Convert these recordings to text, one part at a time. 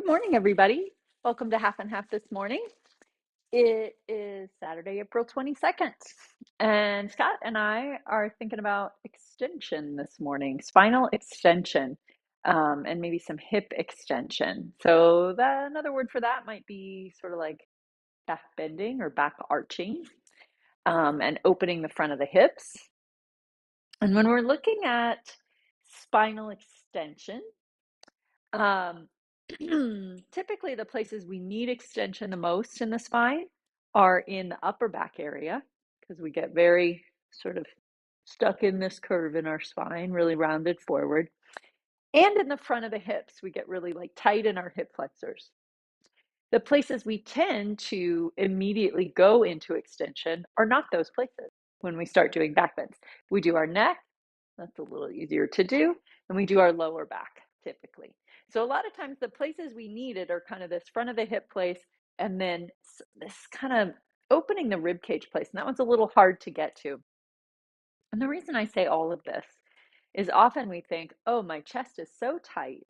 Good morning, everybody. Welcome to Half and Half this morning. It is Saturday, April 22nd, and Scott and I are thinking about extension this morning, spinal extension, and maybe some hip extension. So another word for that might be sort of like back bending or back arching, and opening the front of the hips. And when we're looking at spinal extension, Um, typically, the places we need extension the most in the spine are in the upper back area because we get very sort of stuck in this curve in our spine, really rounded forward. And in the front of the hips, we get really like tight in our hip flexors. The places we tend to immediately go into extension are not those places when we start doing back bends. We do our neck, that's a little easier to do, and we do our lower back typically. So a lot of times the places we need it are kind of this front of the hip place and then this kind of opening the rib cage place. And that one's a little hard to get to. And the reason I say all of this is often we think, oh, my chest is so tight,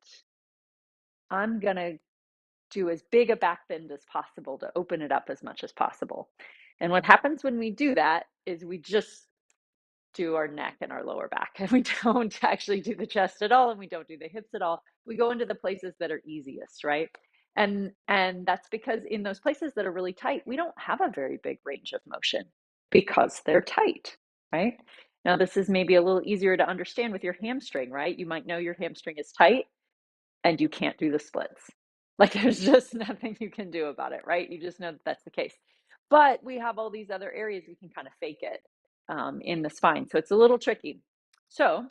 I'm going to do as big a back bend as possible to open it up as much as possible. And what happens when we do that is we just do our neck and our lower back, and we don't actually do the chest at all, and we don't do the hips at all. We go into the places that are easiest, right? And that's because in those places that are really tight, we don't have a very big range of motion because they're tight, right? Now, this is maybe a little easier to understand with your hamstring, right? You might know your hamstring is tight and you can't do the splits. Like there's just nothing you can do about it, right? You just know that that's the case. But we have all these other areas we can kind of fake it in the spine. So it's a little tricky. So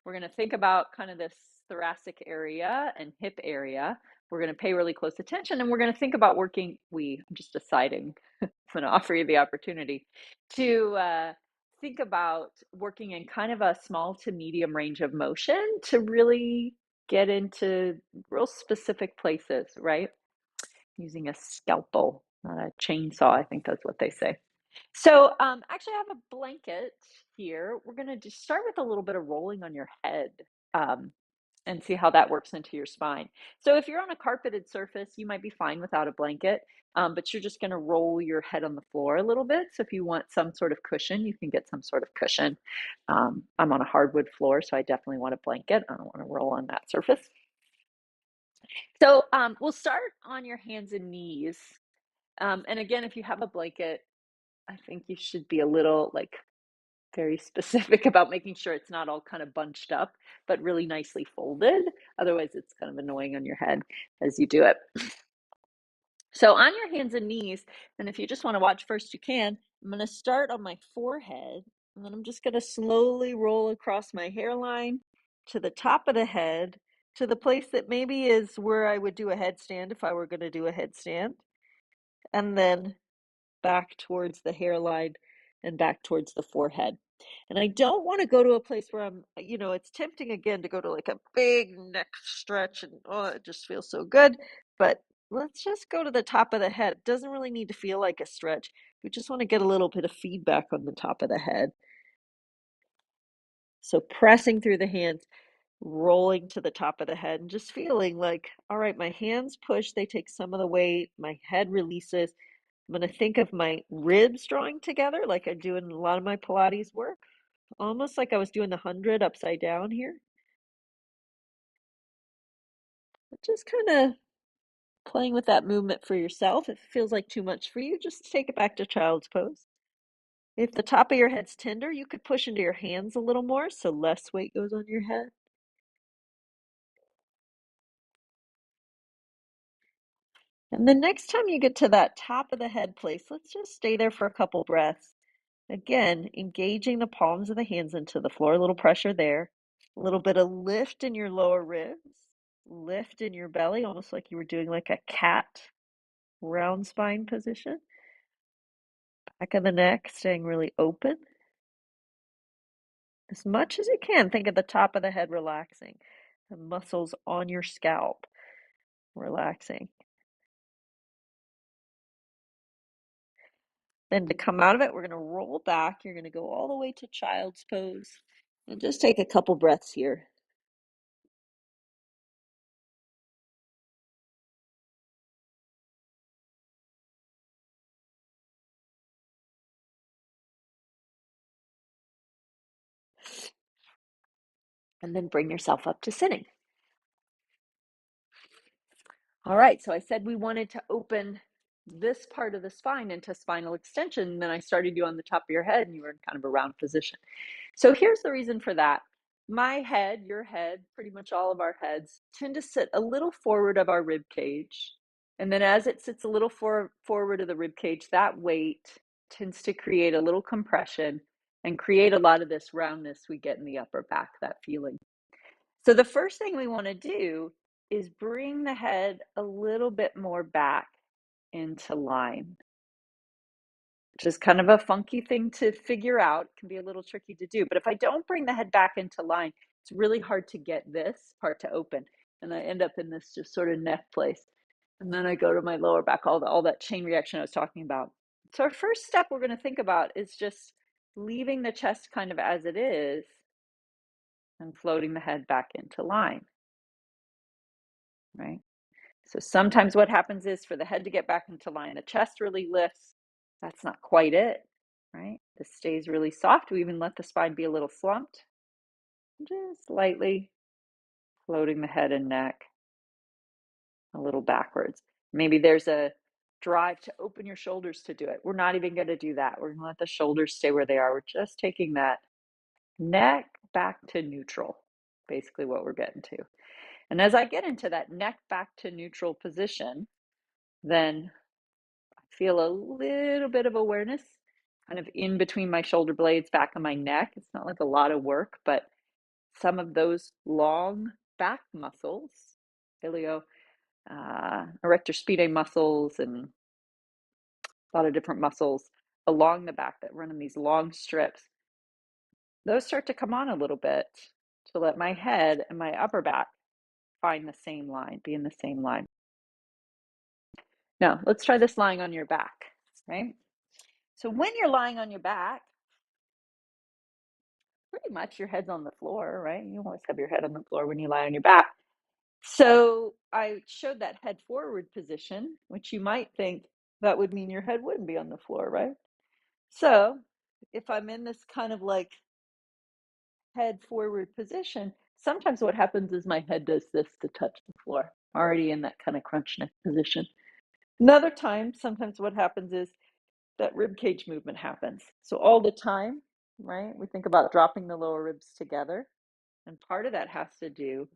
we're going to think about kind of this thoracic area and hip area. We're going to pay really close attention and we're going to think about I'm just deciding, I'm going to offer you the opportunity to think about working in kind of a small to medium range of motion to really get into real specific places, right? Using a scalpel, not a chainsaw, I think that's what they say. So actually I have a blanket here. We're going to just start with a little bit of rolling on your head um, and see how that works into your spine. So if you're on a carpeted surface, you might be fine without a blanket, but you're just going to roll your head on the floor a little bit. So if you want some sort of cushion, you can get some sort of cushion. I'm on a hardwood floor, so I definitely want a blanket. I don't want to roll on that surface. So we'll start on your hands and knees. And again, if you have a blanket, I think you should be a little like very specific about making sure it's not all kind of bunched up, but really nicely folded. Otherwise, it's kind of annoying on your head as you do it. So on your hands and knees, and if you just want to watch first, you can. I'm going to start on my forehead, and then I'm just going to slowly roll across my hairline to the top of the head, to the place that maybe is where I would do a headstand if I were going to do a headstand, and then back towards the hairline and back towards the forehead. And I don't want to go to a place where it's tempting again to go to like a big neck stretch and oh, it just feels so good. But let's just go to the top of the head. It doesn't really need to feel like a stretch. We just want to get a little bit of feedback on the top of the head. So pressing through the hands, rolling to the top of the head, and just feeling like, all right, my hands push, they take some of the weight, my head releases. I'm going to think of my ribs drawing together like I do in a lot of my Pilates work, almost like I was doing the 100 upside down here. Just kind of playing with that movement for yourself. If it feels like too much for you, just take it back to child's pose. If the top of your head's tender, you could push into your hands a little more so less weight goes on your head. And the next time you get to that top of the head place, let's just stay there for a couple breaths. Again, engaging the palms of the hands into the floor, a little pressure there, a little bit of lift in your lower ribs, lift in your belly, almost like you were doing like a cat round spine position. Back of the neck staying really open. As much as you can, think of the top of the head relaxing, the muscles on your scalp relaxing. Then to come out of it, we're going to roll back. You're going to go all the way to child's pose. And just take a couple breaths here. And then bring yourself up to sitting. All right, so I said we wanted to open this part of the spine into spinal extension. And then I started you on the top of your head and you were in kind of a round position. So here's the reason for that. My head, your head, pretty much all of our heads tend to sit a little forward of our rib cage. And then as it sits a little forward of the rib cage, that weight tends to create a little compression and create a lot of this roundness we get in the upper back, that feeling. So the first thing we want to do is bring the head a little bit more back into line, which is kind of a funky thing to figure out. It can be a little tricky to do. But if I don't bring the head back into line, it's really hard to get this part to open. And I end up in this just sort of neck place. And then I go to my lower back, all that chain reaction I was talking about. So our first step we're going to think about is just leaving the chest kind of as it is and floating the head back into line, right? So sometimes what happens is for the head to get back into line, the chest really lifts. That's not quite it, right? This stays really soft. We even let the spine be a little slumped. Just lightly floating the head and neck a little backwards. Maybe there's a drive to open your shoulders to do it. We're not even going to do that. We're going to let the shoulders stay where they are. We're just taking that neck back to neutral, basically what we're getting to. And as I get into that neck back to neutral position, then I feel a little bit of awareness kind of in between my shoulder blades, back of my neck. It's not like a lot of work, but some of those long back muscles, ilio, erector spinae muscles, and a lot of different muscles along the back that run in these long strips, those start to come on a little bit to let my head and my upper back find the same line, be in the same line. Now, let's try this lying on your back, right? So when you're lying on your back, pretty much your head's on the floor, right? You always have your head on the floor when you lie on your back. So I showed that head forward position, which you might think that would mean your head wouldn't be on the floor, right? So if I'm in this kind of like head forward position, sometimes what happens is my head does this to touch the floor, already in that kind of crunch neck position. Another time, sometimes what happens is that rib cage movement happens. So all the time, right? We think about dropping the lower ribs together. And part of that has to do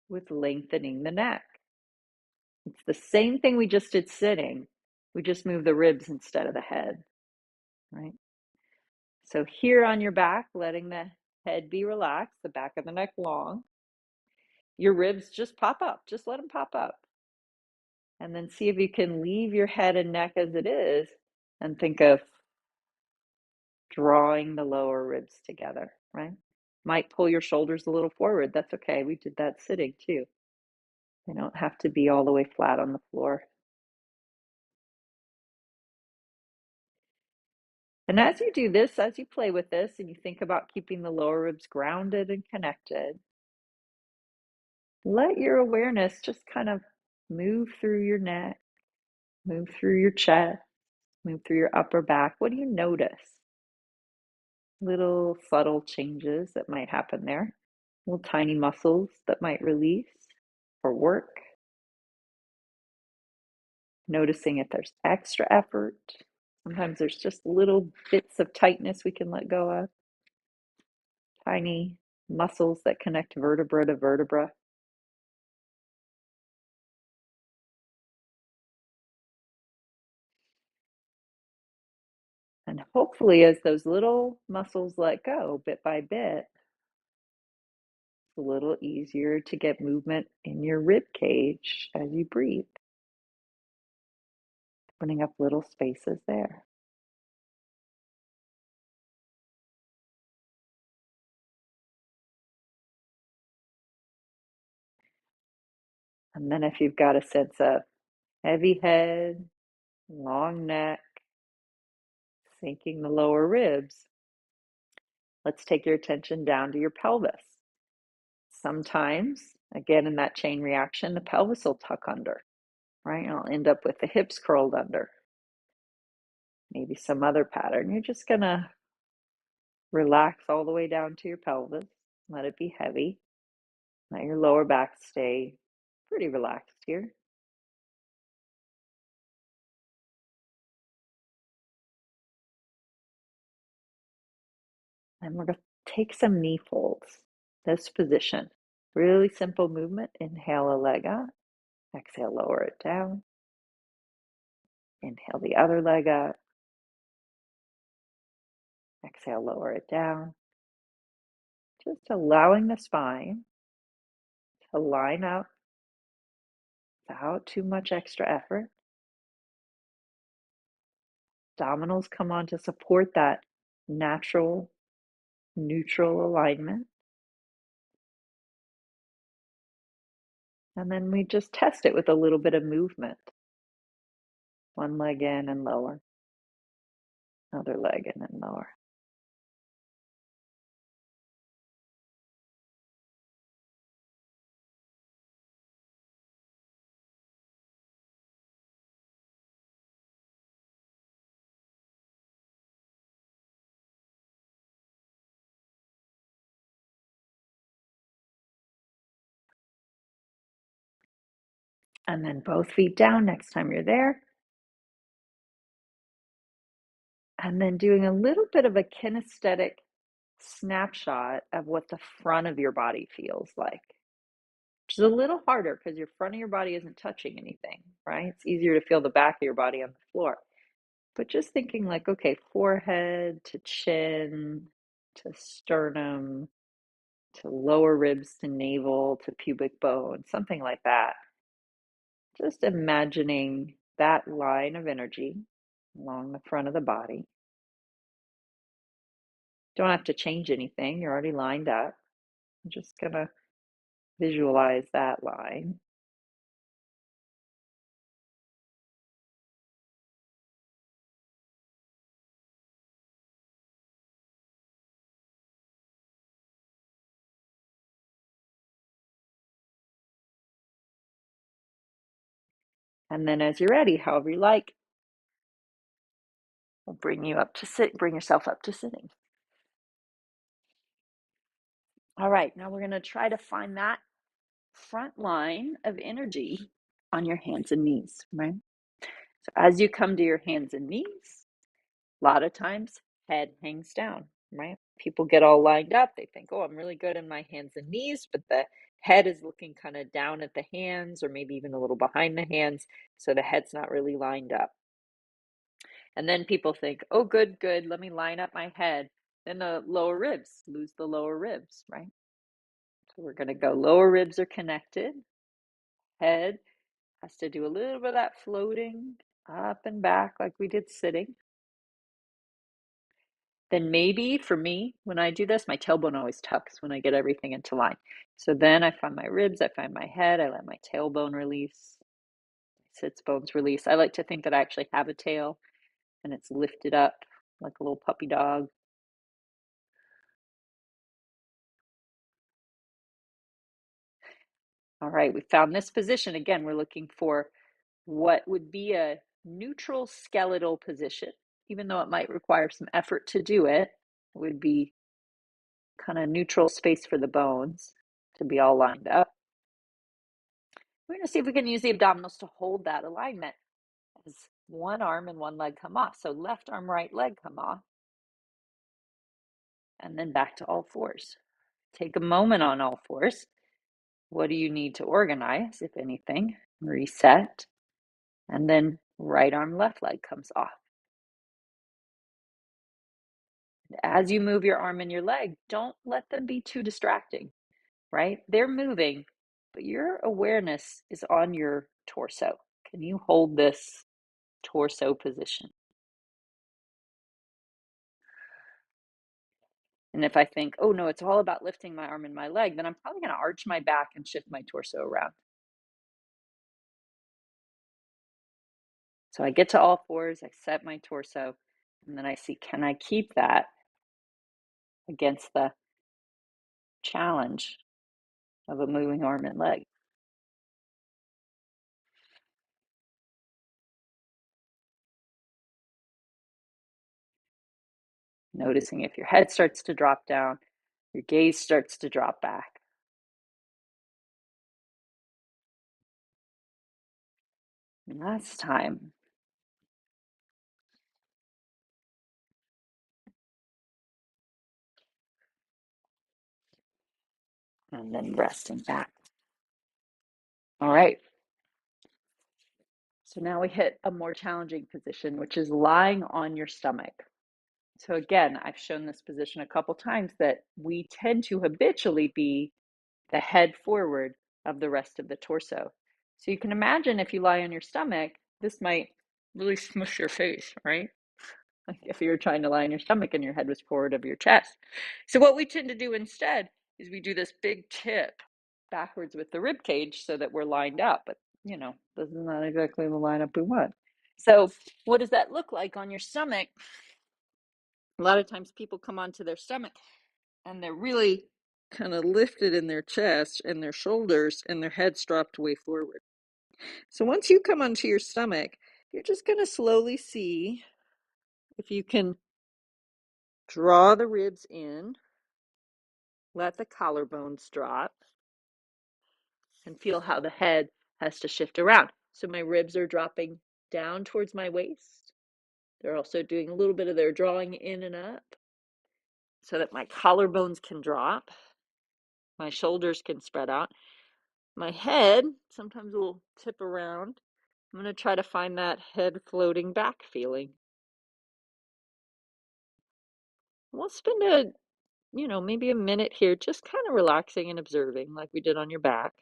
with lengthening the neck. It's the same thing we just did sitting. We just move the ribs instead of the head, right? So here on your back, letting the head be relaxed, the back of the neck long. Your ribs just pop up. Just let them pop up. And then see if you can leave your head and neck as it is and think of drawing the lower ribs together, right? Might pull your shoulders a little forward. That's okay. We did that sitting too. They don't have to be all the way flat on the floor. And as you do this, as you play with this and you think about keeping the lower ribs grounded and connected, let your awareness just kind of move through your neck, move through your chest, move through your upper back. What do you notice? Little subtle changes that might happen there, little tiny muscles that might release or work. Noticing if there's extra effort. Sometimes there's just little bits of tightness we can let go of. Tiny muscles that connect vertebra to vertebra. And hopefully, as those little muscles let go bit by bit, it's a little easier to get movement in your rib cage as you breathe, opening up little spaces there. And then, if you've got a sense of heavy head, long neck, sinking the lower ribs, let's take your attention down to your pelvis. Sometimes, again, in that chain reaction, the pelvis will tuck under, right? And I'll end up with the hips curled under. Maybe some other pattern. You're just going to relax all the way down to your pelvis. Let it be heavy. Let your lower back stay pretty relaxed here. And we're going to take some knee folds. This position. Really simple movement. Inhale a leg up. Exhale, lower it down. Inhale the other leg up. Exhale, lower it down. Just allowing the spine to line up without too much extra effort. Abdominals come on to support that natural, neutral alignment. And then we just test it with a little bit of movement. One leg in and lower. Another leg in and lower. And then both feet down next time you're there. And then doing a little bit of a kinesthetic snapshot of what the front of your body feels like, which is a little harder because your front of your body isn't touching anything, right? It's easier to feel the back of your body on the floor. But just thinking like, okay, forehead to chin to sternum to lower ribs to navel to pubic bone, something like that. Just imagining that line of energy along the front of the body. Don't have to change anything. You're already lined up. I'm just going to visualize that line. And then as you're ready, however you like, we'll bring you up to sit, bring yourself up to sitting. All right, now we're going to try to find that front line of energy on your hands and knees, right? So as you come to your hands and knees, a lot of times head hangs down, right? People get all lined up. They think, oh, I'm really good in my hands and knees, but the head is looking kind of down at the hands or maybe even a little behind the hands. So the head's not really lined up. And then people think, oh, good, good. Let me line up my head. Then the lower ribs, lose the lower ribs, right? So we're going to go lower ribs are connected. Head has to do a little bit of that floating up and back like we did sitting. Then maybe for me, when I do this, my tailbone always tucks when I get everything into line. So then I find my ribs, I find my head, I let my tailbone release, sits bones release. I like to think that I actually have a tail and it's lifted up like a little puppy dog. All right, we found this position. Again, we're looking for what would be a neutral skeletal position, even though it might require some effort to do it. It would be kind of neutral space for the bones to be all lined up. We're going to see if we can use the abdominals to hold that alignment as one arm and one leg come off. So left arm, right leg come off, and then back to all fours. Take a moment on all fours. What do you need to organize, if anything? Reset. And then right arm, left leg comes off. As you move your arm and your leg, don't let them be too distracting, right? They're moving, but your awareness is on your torso. Can you hold this torso position? And if I think, oh no, it's all about lifting my arm and my leg, then I'm probably going to arch my back and shift my torso around. So I get to all fours, I set my torso, and then I see, can I keep that against the challenge of a moving arm and leg? Noticing if your head starts to drop down, Your gaze starts to drop back. And last time. And then resting back. All right. So now we hit a more challenging position, which is lying on your stomach. So again, I've shown this position a couple times that we tend to habitually be the head forward of the rest of the torso. So you can imagine if you lie on your stomach, this might really smush your face, right? Like if you were trying to lie on your stomach and your head was forward of your chest. So what we tend to do instead is we do this big tip backwards with the rib cage so that we're lined up, but this is not exactly the lineup we want. So what does that look like on your stomach? A lot of times people come onto their stomach and they're really kind of lifted in their chest and their shoulders and their heads dropped way forward. So once you come onto your stomach, you're just going to slowly see if you can draw the ribs in, let the collarbones drop, and feel how the head has to shift around. So my ribs are dropping down towards my waist. They're also doing a little bit of their drawing in and up so that my collarbones can drop, my shoulders can spread out. My head sometimes will tip around. I'm going to try to find that head floating back feeling. We'll spend maybe a minute here just kind of relaxing and observing like we did on your back.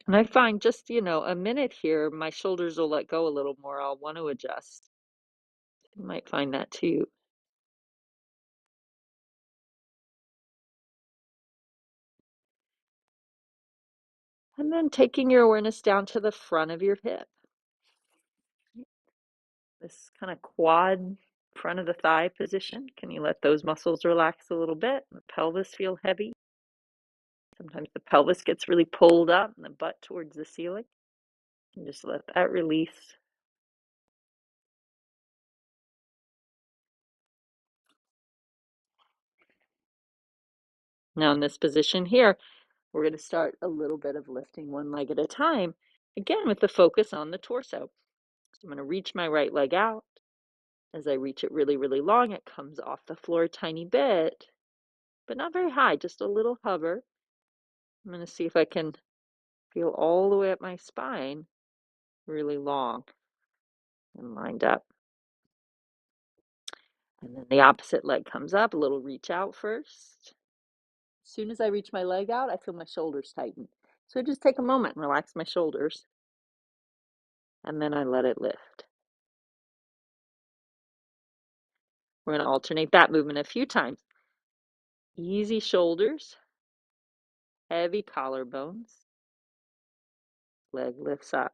And I find just, a minute here, my shoulders will let go a little more. I'll want to adjust. You might find that too. And then taking your awareness down to the front of your hip. This kind of quad front of the thigh position. Can you let those muscles relax a little bit? The pelvis feel heavy. Sometimes the pelvis gets really pulled up and the butt towards the ceiling. And just let that release. Now in this position here, we're going to start a little bit of lifting one leg at a time, again with the focus on the torso. So I'm going to reach my right leg out. As I reach it really, really long, it comes off the floor a tiny bit, but not very high, just a little hover. I'm going to see if I can feel all the way up my spine, really long and lined up. And then the opposite leg comes up, a little reach out first. As soon as I reach my leg out, I feel my shoulders tighten. So just take a moment and relax my shoulders. And then I let it lift. We're going to alternate that movement a few times. Easy shoulders, heavy collarbones, leg lifts up.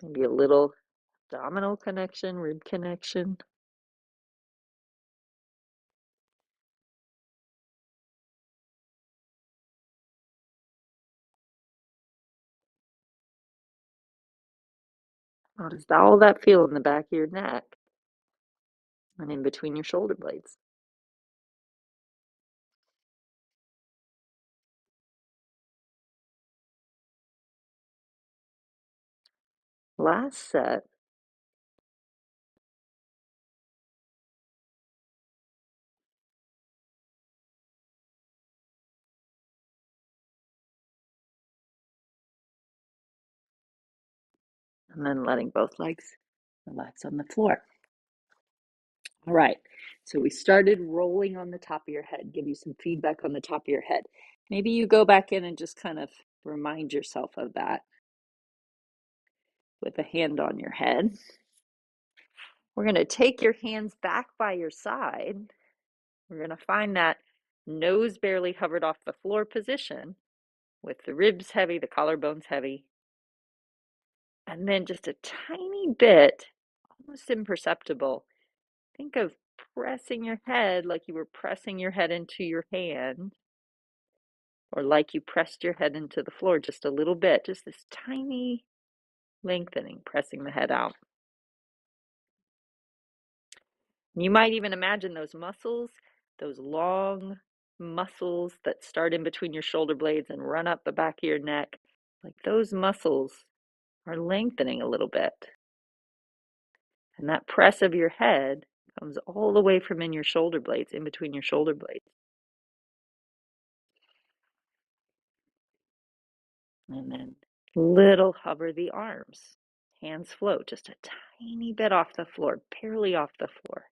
Maybe a little abdominal connection, rib connection. How does all that feel in the back of your neck and in between your shoulder blades? Last set. And then letting both legs relax on the floor. All right, so we started rolling on the top of your head, give you some feedback on the top of your head. Maybe you go back in and just kind of remind yourself of that with a hand on your head. We're going to take your hands back by your side. We're going to find that nose barely hovered off the floor position with the ribs heavy, the collarbones heavy. And then just a tiny bit, almost imperceptible. Think of pressing your head like you were pressing your head into your hand, or like you pressed your head into the floor just a little bit, just this tiny lengthening, pressing the head out. You might even imagine those muscles, those long muscles that start in between your shoulder blades and run up the back of your neck. Like those muscles are lengthening a little bit. And that press of your head comes all the way from in your shoulder blades, in between your shoulder blades. And then little hover the arms. Hands float just a tiny bit off the floor, barely off the floor.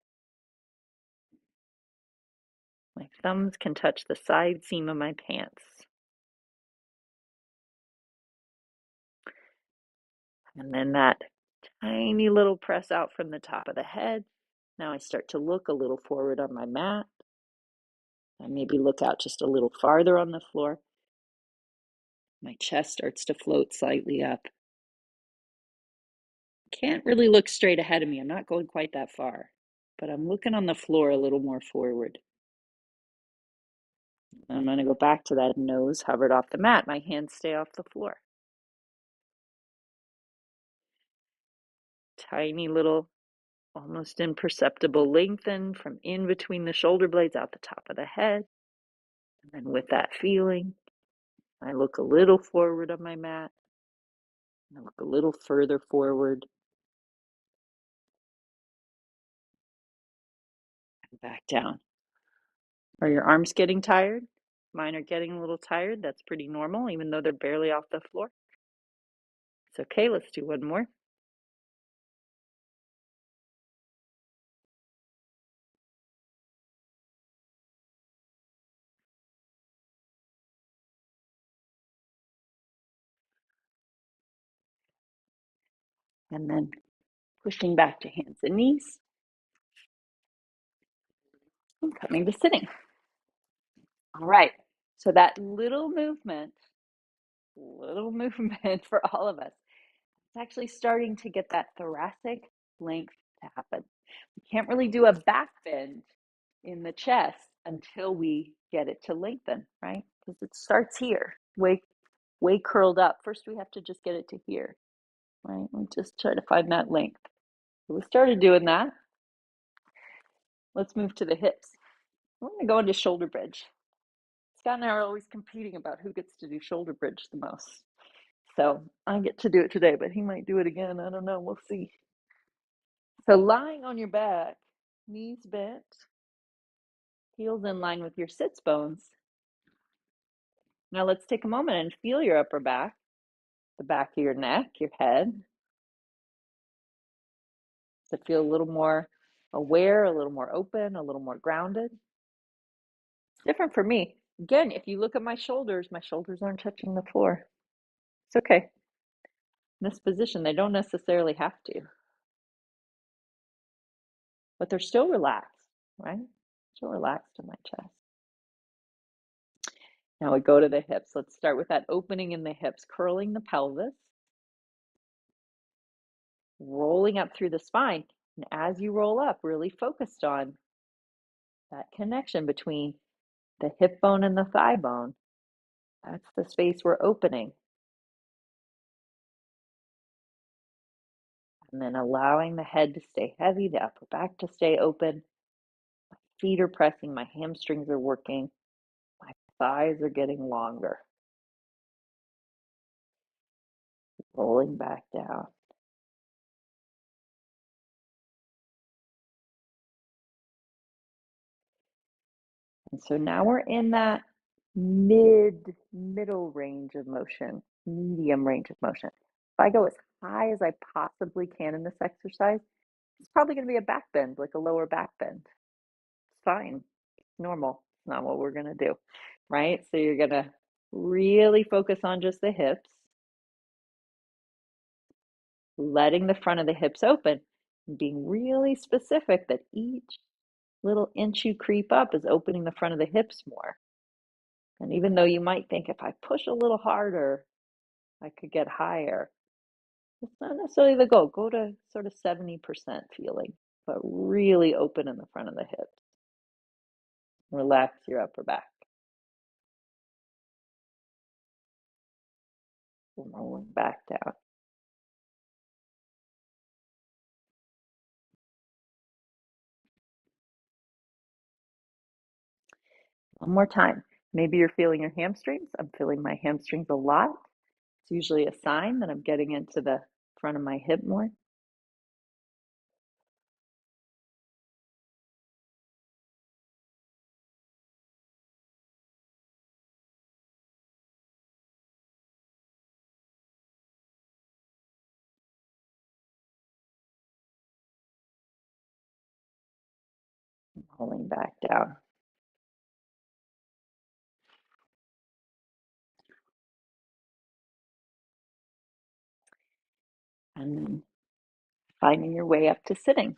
My thumbs can touch the side seam of my pants. And then that tiny little press out from the top of the head. Now I start to look a little forward on my mat. I maybe look out just a little farther on the floor. My chest starts to float slightly up. Can't really look straight ahead of me. I'm not going quite that far, but I'm looking on the floor a little more forward. I'm going to go back to that nose hovered off the mat. My hands stay off the floor. Tiny little, almost imperceptible lengthen from in between the shoulder blades out the top of the head. And then with that feeling, I look a little forward on my mat. I look a little further forward. And back down. Are your arms getting tired? Mine are getting a little tired. That's pretty normal, even though they're barely off the floor. It's okay. Let's do one more. And then pushing back to hands and knees. And coming to sitting. All right. So that little movement for all of us, it's actually starting to get that thoracic length to happen. We can't really do a back bend in the chest until we get it to lengthen, right? Because it starts here, way curled up. First, we have to just get it to here, right? We just try to find that length. So we started doing that. Let's move to the hips. We're going to go into shoulder bridge. Scott and I are always competing about who gets to do shoulder bridge the most. So I get to do it today, but he might do it again. I don't know. We'll see. So lying on your back, knees bent, heels in line with your sits bones. Now let's take a moment and feel your upper back, the back of your neck, your head. To feel a little more aware, a little more open, a little more grounded. It's different for me. Again, if you look at my shoulders aren't touching the floor. It's okay. In this position, they don't necessarily have to, but they're still relaxed, right? Still relaxed in my chest. Now we go to the hips. Let's start with that opening in the hips, curling the pelvis, rolling up through the spine. And as you roll up, really focused on that connection between the hip bone and the thigh bone. That's the space we're opening. And then allowing the head to stay heavy, the upper back to stay open. My feet are pressing, my hamstrings are working, my thighs are getting longer. Rolling back down. And so now we're in that middle range of motion, medium range of motion. If I go as high as I possibly can in this exercise, it's probably going to be a back bend, like a lower back bend. It's fine. It's normal. It's not what we're going to do, right? So you're going to really focus on just the hips, letting the front of the hips open, and being really specific that each little inch you creep up is opening the front of the hips more. And even though you might think if I push a little harder, I could get higher, it's not necessarily the goal. Go to sort of 70% feeling, but really open in the front of the hips. Relax your upper back. Rolling back down. One more time. Maybe you're feeling your hamstrings. I'm feeling my hamstrings a lot. It's usually a sign that I'm getting into the front of my hip more. Pulling back down. And then finding your way up to sitting.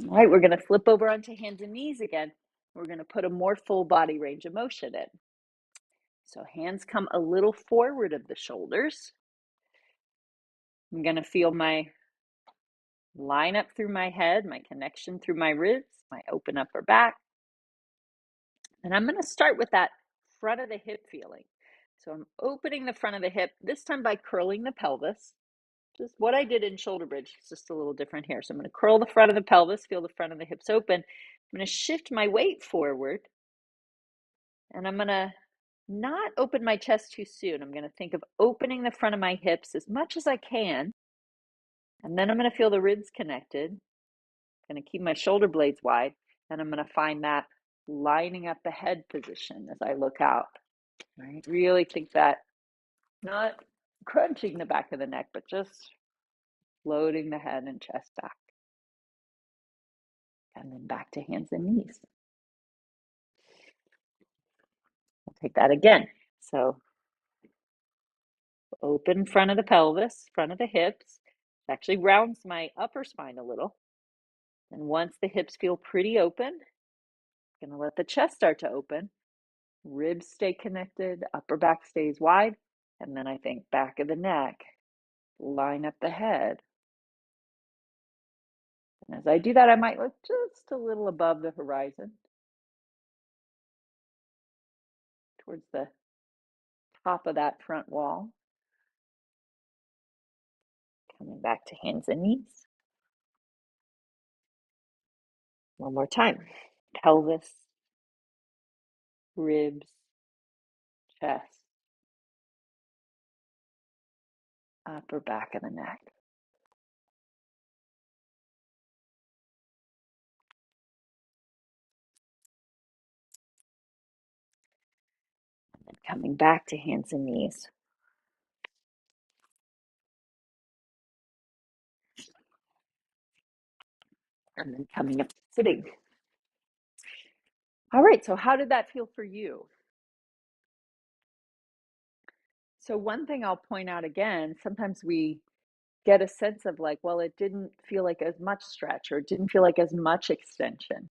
All right, we're going to flip over onto hands and knees again. We're going to put a more full body range of motion in. So hands come a little forward of the shoulders. I'm going to feel my line up through my head, my connection through my ribs, my open upper back. And I'm going to start with that front of the hip feeling. So I'm opening the front of the hip, this time by curling the pelvis. Just what I did in shoulder bridge, it's just a little different here. So I'm going to curl the front of the pelvis, feel the front of the hips open. I'm going to shift my weight forward, and I'm going to not open my chest too soon. I'm going to think of opening the front of my hips as much as I can, and then I'm going to feel the ribs connected. I'm going to keep my shoulder blades wide, and I'm going to find that lining up the head position as I look out. Right? Really think that, not crunching the back of the neck, but just floating the head and chest back. And then back to hands and knees. I'll take that again. So open front of the pelvis, front of the hips. It actually rounds my upper spine a little. And once the hips feel pretty open, I'm going to let the chest start to open. Ribs stay connected, upper back stays wide. And then I think back of the neck, line up the head. And as I do that, I might look just a little above the horizon towards the top of that front wall. Coming back to hands and knees. One more time. Pelvis, ribs, chest, upper back of the neck. And coming back to hands and knees. And then coming up to sitting. All right, so how did that feel for you? So one thing I'll point out again, sometimes we get a sense of like, well, it didn't feel like as much stretch or it didn't feel like as much extension.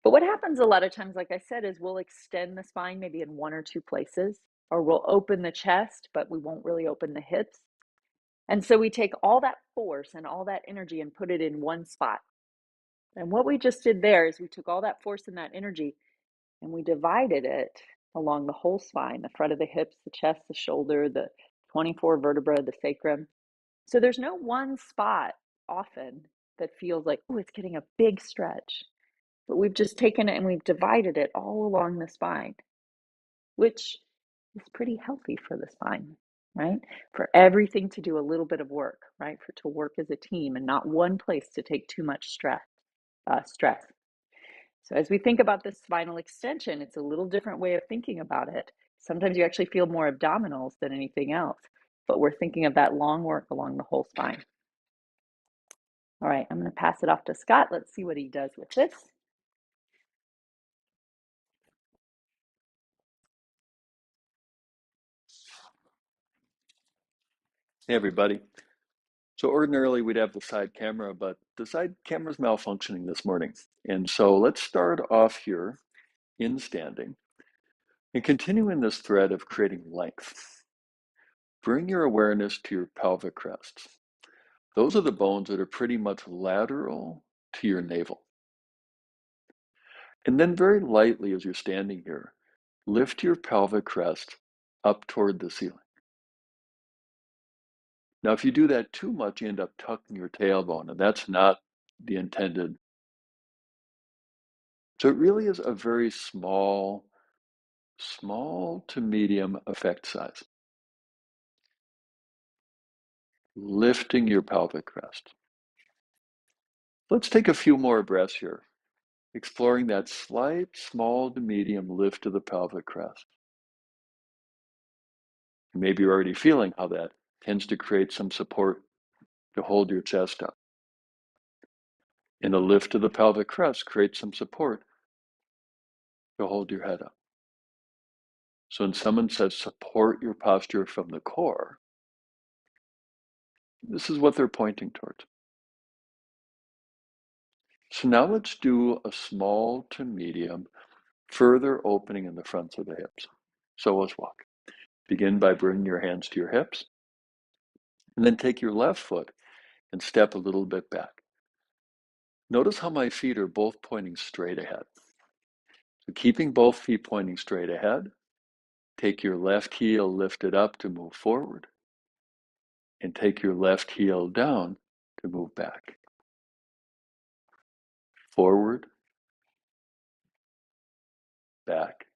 But what happens a lot of times, like I said, is we'll extend the spine maybe in one or two places, or we'll open the chest, but we won't really open the hips. And so we take all that force and all that energy and put it in one spot. And what we just did there is we took all that force and that energy and we divided it along the whole spine, the front of the hips, the chest, the shoulder, the 24 vertebrae, the sacrum. So there's no one spot often that feels like, oh, it's getting a big stretch. But we've just taken it and we've divided it all along the spine, which is pretty healthy for the spine, right? For everything to do a little bit of work, right? For to work as a team and not one place to take too much stress. So as we think about this spinal extension, it's a little different way of thinking about it. Sometimes you actually feel more abdominals than anything else, but we're thinking of that long work along the whole spine. All right, I'm going to pass it off to Scott. Let's see what he does with this. Hey everybody. So ordinarily we'd have the side camera, but the side camera's malfunctioning this morning. And so let's start off here in standing and continue in this thread of creating length. Bring your awareness to your pelvic crests. Those are the bones that are pretty much lateral to your navel. And then very lightly as you're standing here, lift your pelvic crest up toward the ceiling. Now, if you do that too much, you end up tucking your tailbone, and that's not the intended So it really is a very small to medium effect size. Lifting your pelvic crest. Let's take a few more breaths here, exploring that slight, small to medium lift of the pelvic crest. Maybe you're already feeling how that tends to create some support to hold your chest up. And a lift of the pelvic crest creates some support to hold your head up. So when someone says support your posture from the core, this is what they're pointing towards. So now let's do a small to medium further opening in the fronts of the hips. So let's walk. Begin by bringing your hands to your hips, and then take your left foot and step a little bit back. Notice how my feet are both pointing straight ahead. So keeping both feet pointing straight ahead, take your left heel lifted up to move forward, and take your left heel down to move back. Forward, back,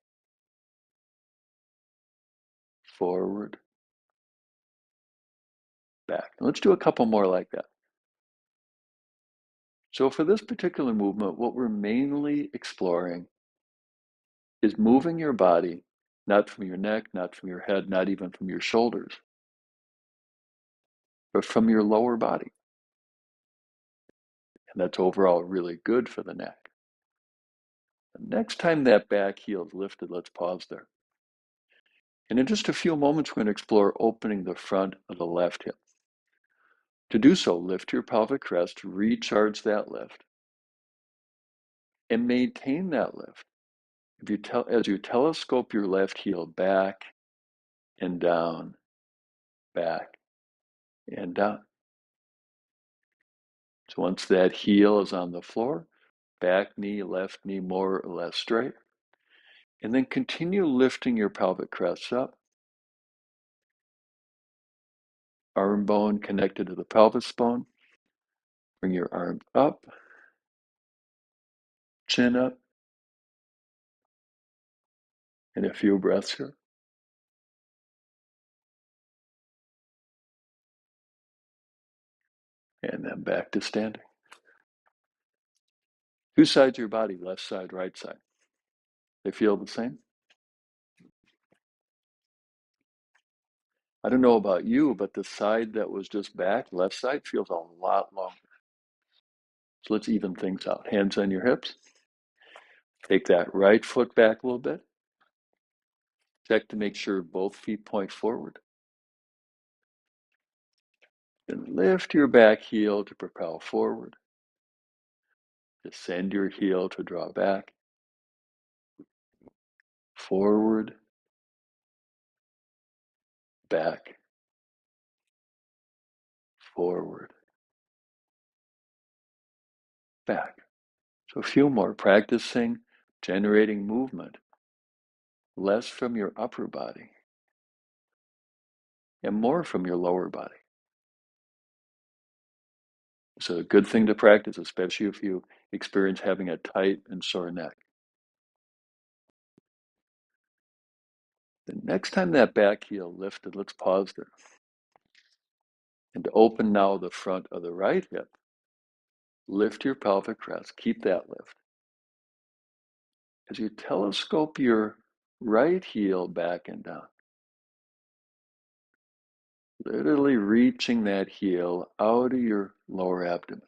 forward, back. And let's do a couple more like that. So for this particular movement, what we're mainly exploring is moving your body, not from your neck, not from your head, not even from your shoulders, but from your lower body. And that's overall really good for the neck. The next time that back heel is lifted, let's pause there. And in just a few moments, we're going to explore opening the front of the left hip. To do so, lift your pelvic crest, recharge that lift, and maintain that lift. As you telescope your left heel back and down, back and down. So once that heel is on the floor, back knee, left knee more or less straight, and then continue lifting your pelvic crest up. Arm bone connected to the pelvis bone. Bring your arms up, chin up, and a few breaths here. And then back to standing. Two sides of your body, left side, right side. They feel the same? I don't know about you, but the side that was just back, left side, feels a lot longer. So let's even things out. Hands on your hips. Take that right foot back a little bit. Check to make sure both feet point forward. Then lift your back heel to propel forward. Descend your heel to draw back. Forward, back, forward, back. So a few more, practicing generating movement, less from your upper body and more from your lower body. It's a good thing to practice, especially if you experience having a tight and sore neck. The next time that back heel lifted, let's pause there. And to open now the front of the right hip, lift your pelvic crest, keep that lift. As you telescope your right heel back and down, literally reaching that heel out of your lower abdomen.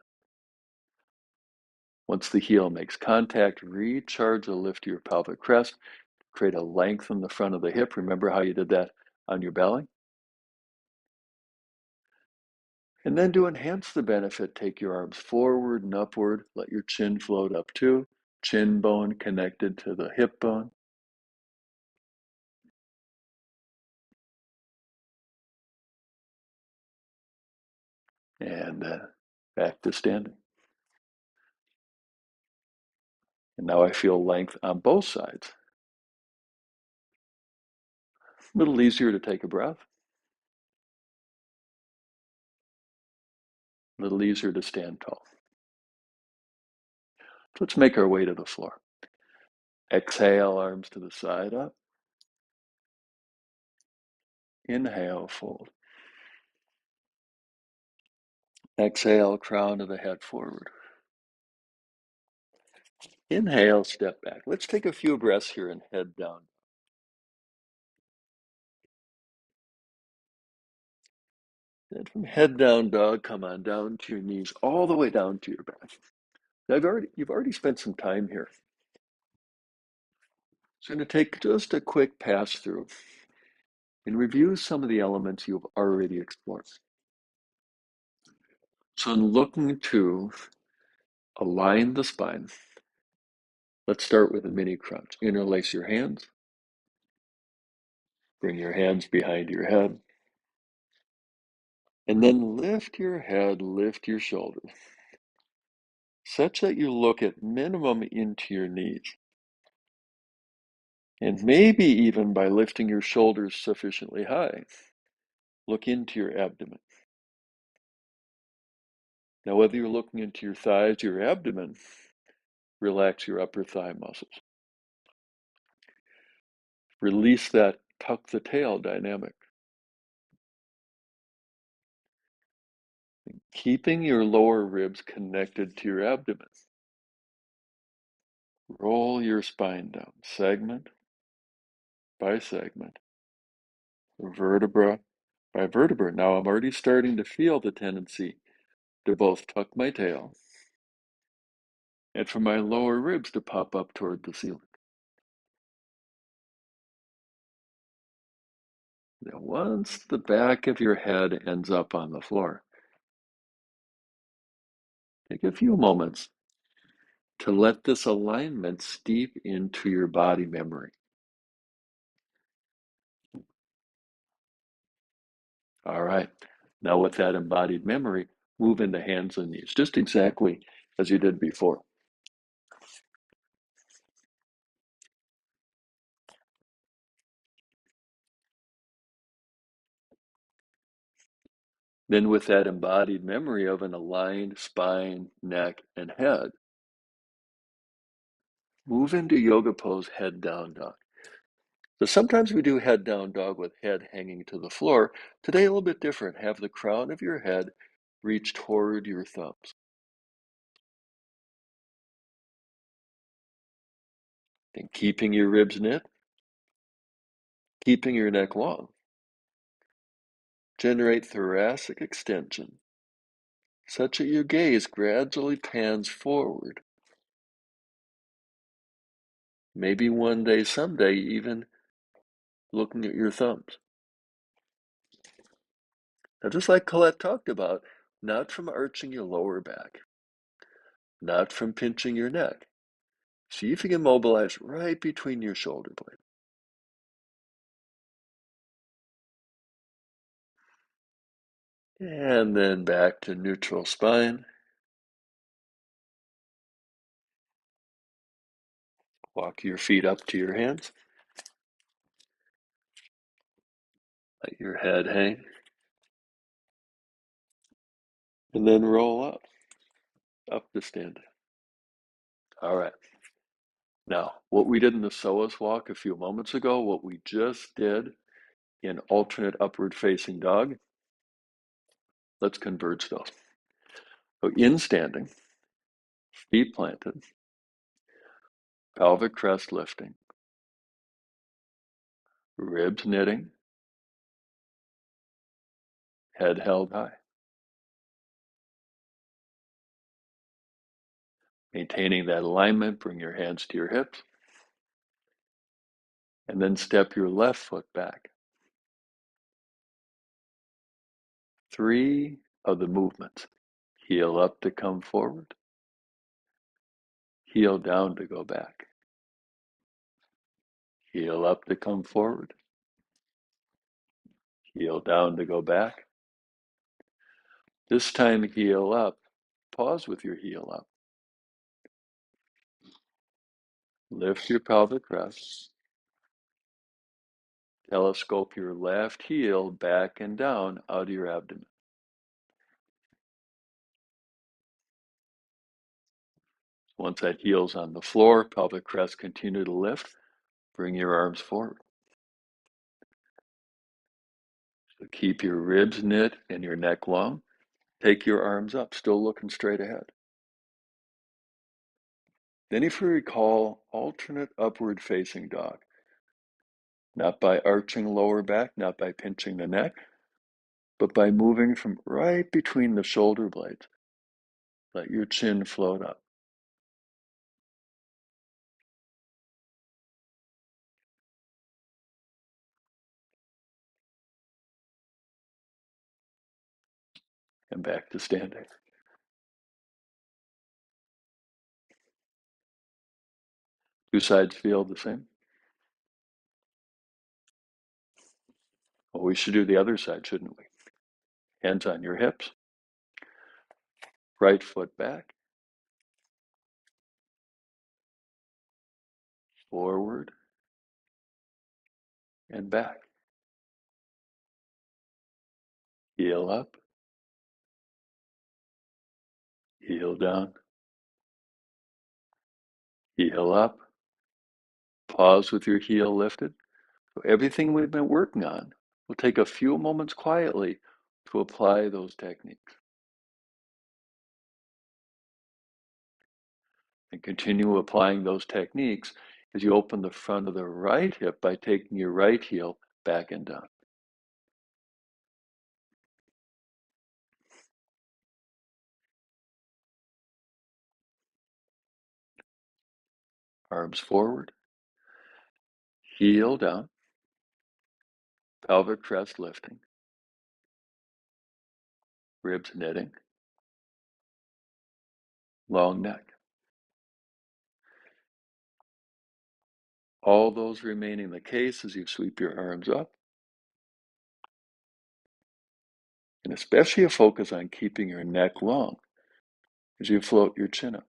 Once the heel makes contact, recharge the lift to your pelvic crest, create a length in the front of the hip. Remember how you did that on your belly? And then to enhance the benefit, take your arms forward and upward, let your chin float up too, chin bone connected to the hip bone. And back to standing. And now I feel length on both sides. A little easier to take a breath. A little easier to stand tall. Let's make our way to the floor. Exhale, arms to the side up. Inhale, fold. Exhale, crown of the head forward. Inhale, step back. Let's take a few breaths here and head down. Then from head down dog, come on down to your knees, all the way down to your back. Now you've already spent some time here. So I'm going to take just a quick pass through and review some of the elements you've already explored. So in looking to align the spine, let's start with a mini crunch. Interlace your hands. Bring your hands behind your head. And then lift your head, lift your shoulders, such that you look at minimum into your knees. And maybe even by lifting your shoulders sufficiently high, look into your abdomen. Now, whether you're looking into your thighs or your abdomen, relax your upper thigh muscles. Release that tuck the tail dynamic. Keeping your lower ribs connected to your abdomen. Roll your spine down, segment by segment, vertebra by vertebra. Now I'm already starting to feel the tendency to both tuck my tail and for my lower ribs to pop up toward the ceiling. Now, once the back of your head ends up on the floor, take a few moments to let this alignment steep into your body memory. All right. Now, with that embodied memory, move into hands and knees, just exactly as you did before. Then, with that embodied memory of an aligned spine, neck, and head, move into yoga pose, head down dog. So sometimes we do head down dog with head hanging to the floor. Today, a little bit different. Have the crown of your head reach toward your thumbs. And keeping your ribs knit, keeping your neck long. Generate thoracic extension such that your gaze gradually pans forward. Maybe one day, someday, even looking at your thumbs. Now, just like Colette talked about, not from arching your lower back, not from pinching your neck. See if you can mobilize right between your shoulder blades. And then back to neutral spine. Walk your feet up to your hands. Let your head hang. And then roll up to stand. All right. Now, what we did in the psoas walk a few moments ago, what we just did in alternate upward facing dog, let's converge those. So in standing, feet planted, pelvic crest lifting, ribs knitting, head held high. Maintaining that alignment, bring your hands to your hips, and then step your left foot back. 3 of the movements. Heel up to come forward, heel down to go back, heel up to come forward, heel down to go back. This time, heel up. Pause with your heel up. Lift your pelvic crest. Telescope your left heel back and down out of your abdomen. Once that heel's on the floor, pelvic crest continue to lift. Bring your arms forward. So keep your ribs knit and your neck long. Take your arms up, still looking straight ahead. Then if you recall, alternate upward facing dog. Not by arching lower back, not by pinching the neck, but by moving from right between the shoulder blades. Let your chin float up. And back to standing. Two sides feel the same. Well, we should do the other side, shouldn't we? Hands on your hips. Right foot back. Forward and back. Heel up. Heel down. Heel up. Pause with your heel lifted. So everything we've been working on, we'll take a few moments quietly to apply those techniques. And continue applying those techniques as you open the front of the right hip by taking your right heel back and down. Arms forward, heel down, pelvic crest lifting, ribs knitting, long neck. All those remaining the case as you sweep your arms up. And especially a focus on keeping your neck long as you float your chin up.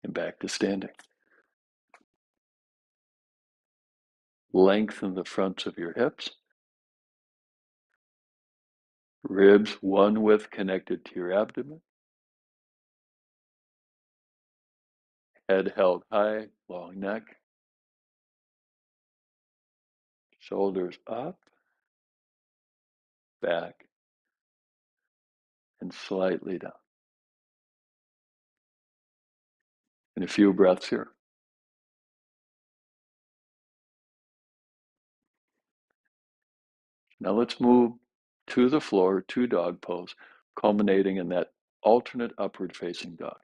And back to standing. Lengthen the fronts of your hips. Ribs one width connected to your abdomen. Head held high, long neck. Shoulders up, back, and slightly down. And a few breaths here. Now let's move to the floor, to dog pose, culminating in that alternate upward facing dog.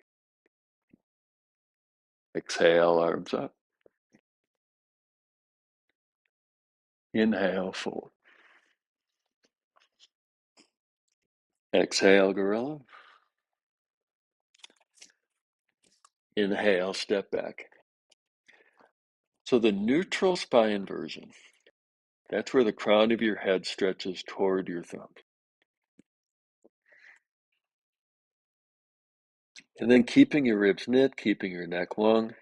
Exhale, arms up. Inhale, forward. Exhale, gorilla. Inhale, step back. So the neutral spine version, that's where the crown of your head stretches toward your thumb. And then keeping your ribs knit, keeping your neck long,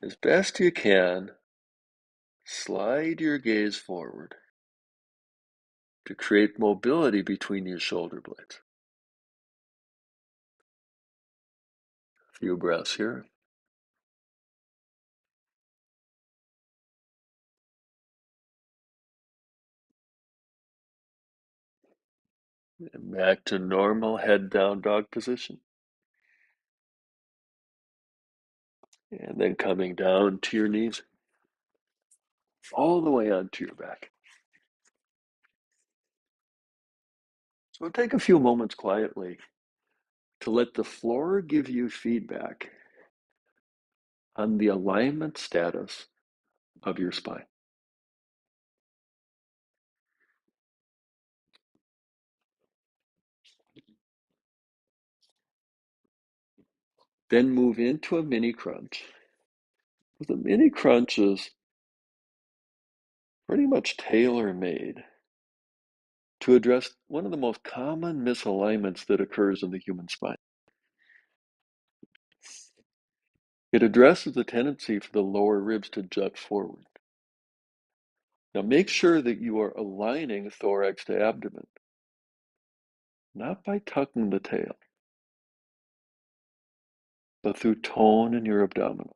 as best you can, slide your gaze forward to create mobility between your shoulder blades. A few breaths here. And back to normal head down dog position. And then coming down to your knees, all the way onto your back. So take a few moments quietly to let the floor give you feedback on the alignment status of your spine. Then move into a mini crunch. The mini crunch is pretty much tailor-made to address one of the most common misalignments that occurs in the human spine. It addresses the tendency for the lower ribs to jut forward. Now make sure that you are aligning thorax to abdomen, not by tucking the tail, but through tone in your abdominals.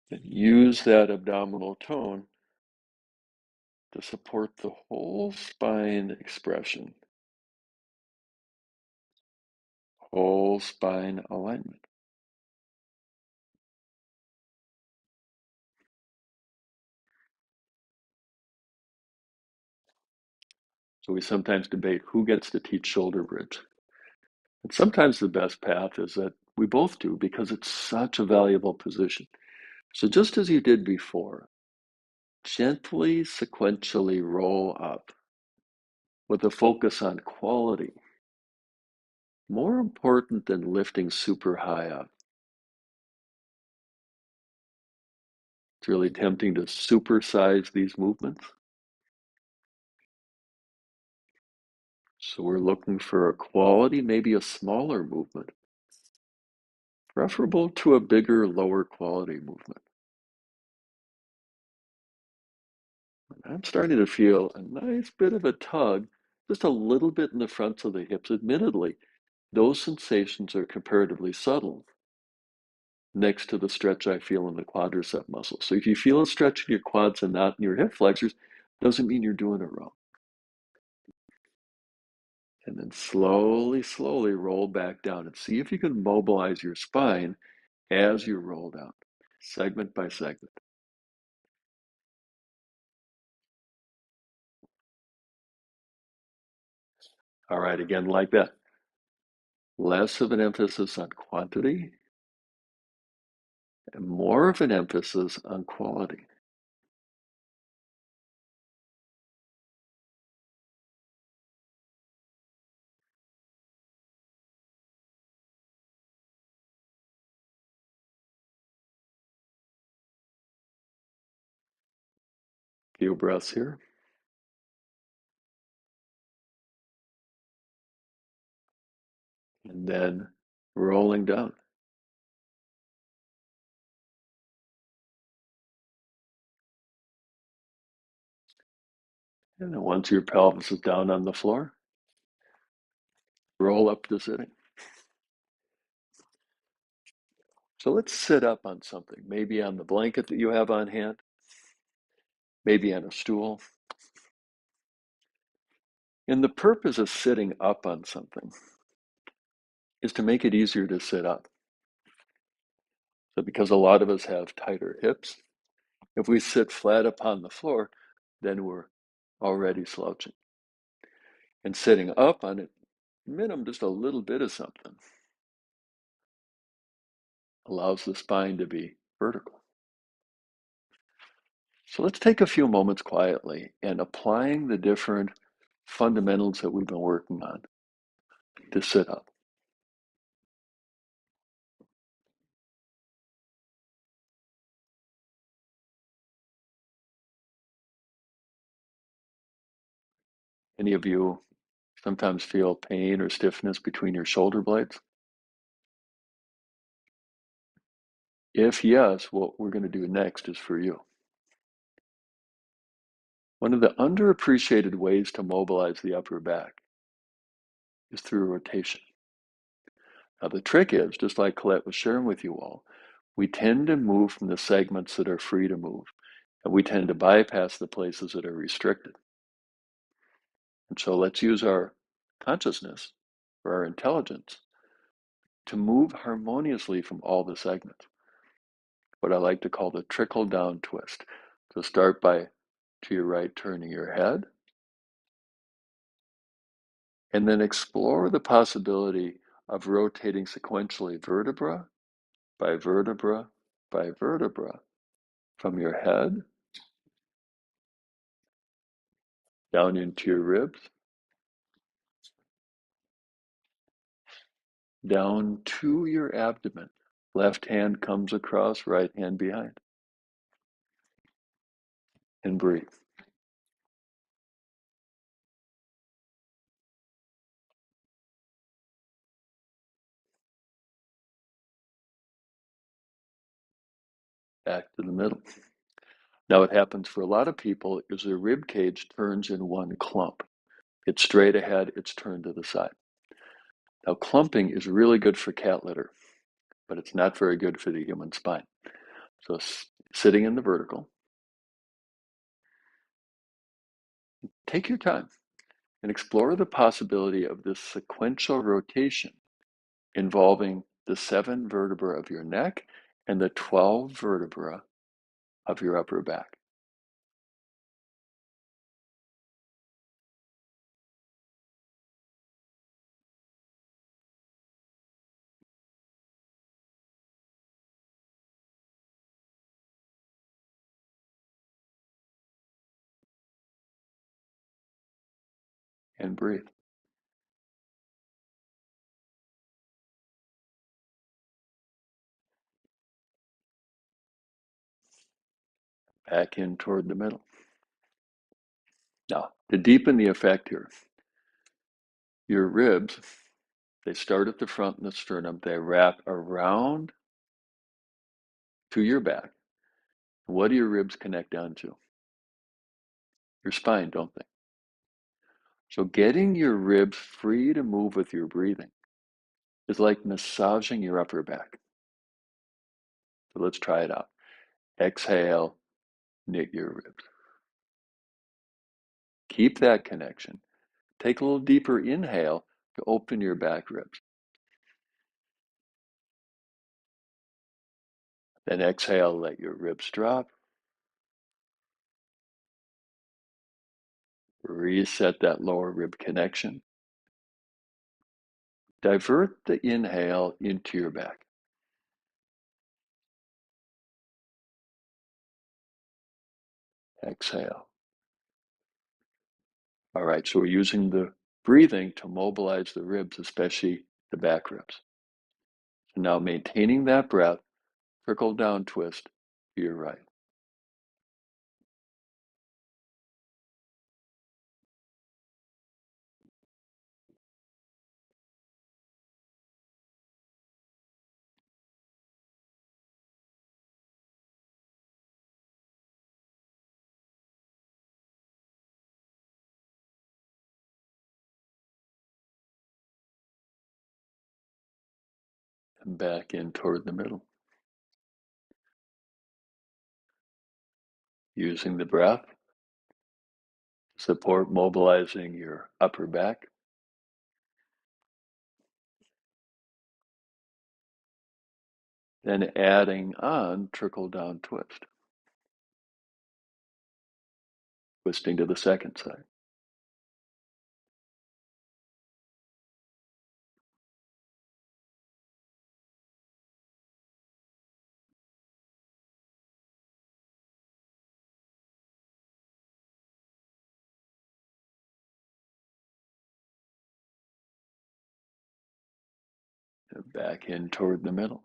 And use that abdominal tone to support the whole spine expression, whole spine alignment. So we sometimes debate who gets to teach shoulder bridge. And sometimes the best path is that we both do because it's such a valuable position. So just as you did before, gently sequentially roll up with a focus on quality, more important than lifting super high up. It's really tempting to supersize these movements. So we're looking for a quality, maybe a smaller movement, preferable to a bigger, lower quality movement. I'm starting to feel a nice bit of a tug, just a little bit in the fronts of the hips. Admittedly, those sensations are comparatively subtle next to the stretch I feel in the quadricep muscle. So if you feel a stretch in your quads and not in your hip flexors, doesn't mean you're doing it wrong. And then slowly, slowly roll back down and see if you can mobilize your spine as you roll down, segment by segment. All right, again, like that. Less of an emphasis on quantity and more of an emphasis on quality. Few breaths here. And then rolling down. And then once your pelvis is down on the floor, roll up to sitting. So let's sit up on something, maybe on the blanket that you have on hand, maybe on a stool. And the purpose of sitting up on something is to make it easier to sit up. So because a lot of us have tighter hips, if we sit flat upon the floor, then we're already slouching. And sitting up on it, minimum just a little bit of something, allows the spine to be vertical. So let's take a few moments quietly and applying the different fundamentals that we've been working on to sit up. Any of you sometimes feel pain or stiffness between your shoulder blades? If yes, what we're going to do next is for you. One of the underappreciated ways to mobilize the upper back is through rotation. Now, the trick is, just like Colette was sharing with you all, we tend to move from the segments that are free to move, and we tend to bypass the places that are restricted. And so let's use our consciousness or our intelligence to move harmoniously from all the segments. What I like to call the trickle down twist. So start by, to your right, turning your head, and then explore the possibility of rotating sequentially vertebra by vertebra by vertebra from your head down into your ribs, down to your abdomen. Left hand comes across, right hand behind. And breathe. back to the middle. Now what happens for a lot of people is their rib cage turns in one clump. It's straight ahead, it's turned to the side. Now clumping is really good for cat litter, but it's not very good for the human spine. So sitting in the vertical, take your time and explore the possibility of this sequential rotation involving the 7 vertebrae of your neck and the 12 vertebrae of your upper back. And breathe. Back in toward the middle. Now, to deepen the effect here, your ribs, they start at the front in the sternum, they wrap around to your back. What do your ribs connect down to? Your spine, don't they? So getting your ribs free to move with your breathing is like massaging your upper back. So let's try it out. Exhale, knit your ribs. Keep that connection. Take a little deeper inhale to open your back ribs. Then exhale, let your ribs drop. Reset that lower rib connection. Divert the inhale into your back. Exhale. All right, so we're using the breathing to mobilize the ribs, especially the back ribs. So now maintaining that breath, trickle down twist to your right. And back in toward the middle. Using the breath to support mobilizing your upper back. Then adding on trickle down twist. Twisting to the second side. And back in toward the middle.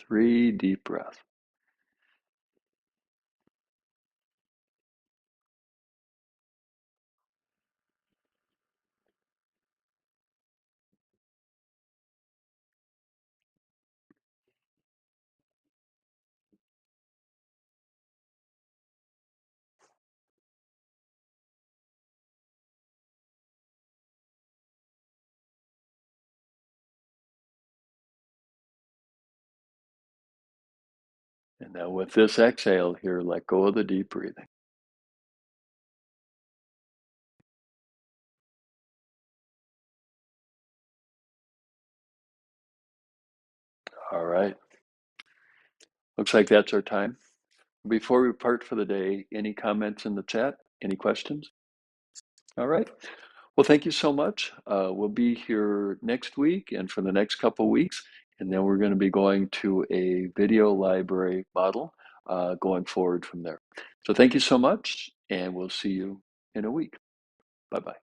3 deep breaths. And now with this exhale here, let go of the deep breathing. All right. Looks like that's our time. Before we part for the day, any comments in the chat? Any questions? All right. Well, thank you so much. We'll be here next week and for the next couple weeks, and then we're going to be going to a video library model going forward from there. So thank you so much, and we'll see you in a week. Bye-bye.